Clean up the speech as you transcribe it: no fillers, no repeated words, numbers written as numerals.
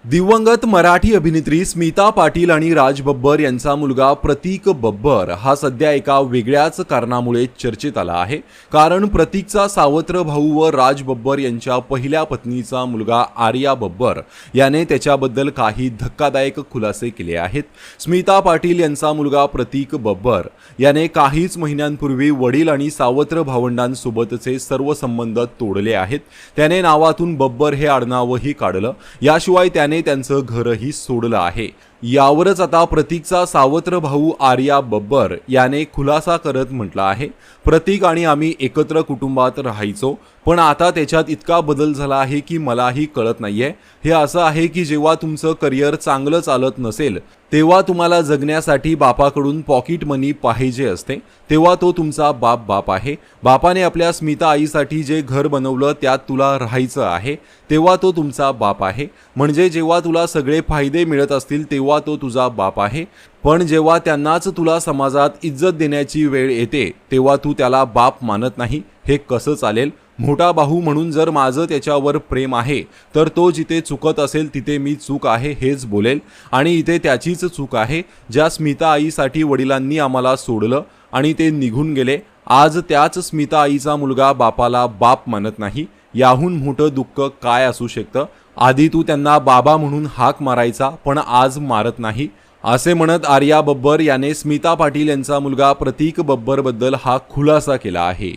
दिवंगत मराठी अभिनेत्री स्मिता पाटील आणि राज बब्बर यांचा मुलगा प्रतीक बब्बर हा सध्या एका वेगळ्याच कारणामुळे चर्चेत आला आहे। कारण प्रतीकचा सावत्र भाऊ व राज बब्बर यांच्या पहिल्या पत्नीचा मुलगा आर्या बब्बर याने त्याच्याबद्दल काही धक्कादायक खुलासे केले आहेत। स्मिता पाटील यांचा मुलगा प्रतीक बब्बर याने काहीच महिन्यांपूर्वी वडील आणि सावत्र भावंडांसोबतचे सर्व संबंध तोडले आहेत। त्याने नावातून बब्बर हे आडनावही काढलं, याशिवाय त्याने त्यांचं घरही सोडलं आहे। यावरच आता प्रतीकचा सावत्र भाऊ आर्या बब्बर याने खुलासा करत म्हटलं आहे, प्रतीक आणि आम्ही एकत्र कुटुंबात राहायचो, पण आता त्याच्यात इतका बदल झाला आहे की मलाही कळत नाहीये। हे असं आहे की जेव्हा तुमचं करिअर चांगलं चालत नसेल तेव्हा तुम्हाला जगण्यासाठी बापाकडून पॉकेट मनी पाहिजे असते, तेव्हा तो तुमचा बाप आहे। बापाने आपल्या स्मिता आईसाठी जे घर बनवलं त्यात तुला राहायचं आहे, तेव्हा तो तुमचा बाप आहे। म्हणजे जेव्हा तुला सगळे फायदे मिळत असतील तेव्हा तो तुझा बाप आहे, पण जेव्हा त्यांनाच तुला समाजात इज्जत देण्याची वेळ येते तेव्हा तू त्याला बाप मानत नाही। हे कसं चालेल? मोठा भाऊ म्हणून जर माझं त्याच्यावर प्रेम आहे तर तो जिथे चुकत असेल तिथे मी चूक आहे हेच बोलेल, आणि इथे त्याचीच चूक आहे। ज्या स्मिता आईसाठी वडिलांनी आम्हाला सोडलं आणि ते निघून गेले, आज त्याच स्मिता आईचा मुलगा बापाला बाप मानत नाही। याहून मोठं दुःख काय असू शकतं? आधी तू त्यांना बाबा म्हणून हाक मारायचा, पण आज मारत नाही, असे म्हणत आर्या बब्बर याने स्मिता पाटील यांचा मुलगा प्रतीक बब्बर बद्दल हा खुलासा केला आहे।